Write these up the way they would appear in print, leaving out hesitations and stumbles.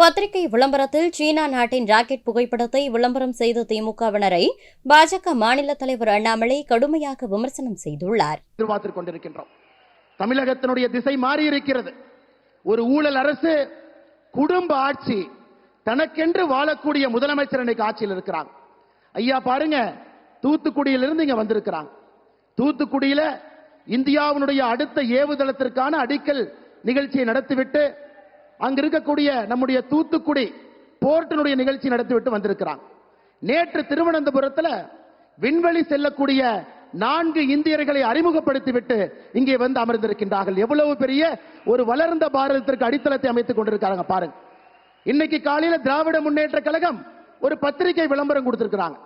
பத்திரிகை விளம்பரத்தில் சீனா நாட்டின் ராக்கெட் புகைப்படத்தை விளம்பரம் செய்த திமுகவினரை பாஜக மாநில தலைவர் அண்ணாமலை கடுமையாக விமர்சனம் செய்துள்ளார். எதிர்பார்த்துக் கொண்டிருக்கின்றோம். தமிழகத்தினுடைய திசை மாறி இருக்கிறது. ஒரு ஊழல் அரசு, குடும்ப ஆட்சி, தனக்கென்று வாழக்கூடிய முதலமைச்சர் இன்னைக்கு ஆட்சியில் இருக்கிறாங்க. ஐயா பாருங்க, தூத்துக்குடியிலிருந்து இங்க வந்திருக்கிறாங்க. தூத்துக்குடியில இந்தியாவினுடைய அடுத்த ஏவுதளத்திற்கான அடிக்கல் நிகழ்ச்சியை நடத்திவிட்டு அங்க இருக்கக்கூடிய நம்முடைய தூத்துக்குடி போர்ட்டினுடைய நிகழ்ச்சி நடத்திவிட்டு வந்திருக்கிறாங்க. நேற்று திருவனந்தபுரத்தில் விண்வெளி செல்லக்கூடிய 4 இந்தியர்களை அறிமுகப்படுத்திவிட்டு இங்கே வந்து அமர்ந்திருக்கின்றார்கள். எவ்வளவு பெரிய ஒரு வளர்ந்த பாரதத்திற்கு அடித்தளத்தை அமைத்துக் கொண்டிருக்காங்க பாருங்க. இன்னைக்கு காலையில திராவிட முன்னேற்ற கழகம் ஒரு பத்திரிகை விளம்பரம் கொடுத்திருக்கிறாங்க.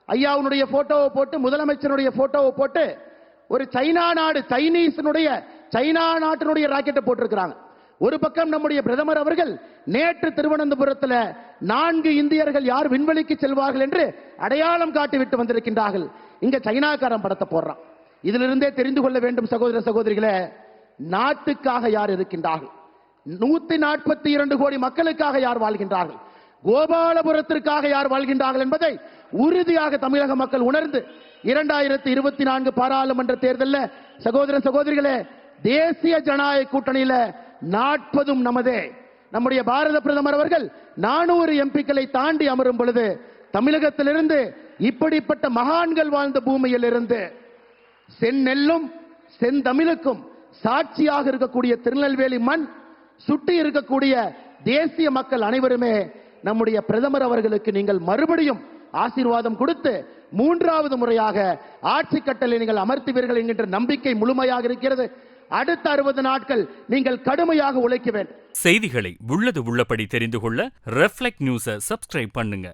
ஐயாவுடைய போட்டோவை போட்டு, முதலமைச்சருடைய போட்டோவை போட்டு, ஒரு சைனா நாடு, சைனா நாட்டினுடைய ராக்கெட்டை போட்டிருக்கிறாங்க. ஒரு பக்கம் நம்முடைய பிரதமர் அவர்கள் நேற்று திருவனந்தபுரத்தில் 4 இந்தியர்கள் யார் விண்வெளிக்கு செல்வார்கள் என்று அடையாளம் காட்டிவிட்டு வந்திருக்கின்றார்கள். இங்க சைனாக்காரன் படத்தை போடுறான். இதிலிருந்தே தெரிந்து கொள்ள வேண்டும் சகோதர சகோதரிகளே, நாட்டுக்காக யார் இருக்கின்றார்கள்? 142 கோடி மக்களுக்காக யார் வாழ்கின்றார்கள்? கோபாலபுரத்திற்காக யார் வாழ்கின்றார்கள் என்பதை உறுதியாக தமிழக மக்கள் உணர்ந்து 2024 பாராளுமன்ற தேர்தலில் சகோதர சகோதரிகளே, தேசிய ஜனநாயக கூட்டணியில 40 நமதே. நம்முடைய பாரத பிரதமர் அவர்கள் 400 எம்பிக்களை தாண்டி அமரும் பொழுது தமிழகத்திலிருந்து இப்படிப்பட்ட மகான்கள் வாழ்ந்த பூமியில் இருந்து செந்நெல்லும் செந்தமிழுக்கும் சாட்சியாக இருக்கக்கூடிய திருநெல்வேலி மண், சுட்டி இருக்கக்கூடிய தேசிய மக்கள் அனைவருமே நம்முடைய பிரதமர் அவர்களுக்கு நீங்கள் மறுபடியும் ஆசீர்வாதம் கொடுத்து 3வது முறையாக ஆட்சி கட்டளை நீங்கள் அமர்த்துவீர்கள் என்கின்ற நம்பிக்கை முழுமையாக இருக்கிறது. அடுத்த 60 நாட்கள் நீங்கள் கடுமையாக உழைக்க வேண்டும். செய்திகளை உள்ளது உள்ளபடி தெரிந்து கொள்ள ரெஃப்ளெக்ட் நியூஸை சப்ஸ்கிரைப் பண்ணுங்க.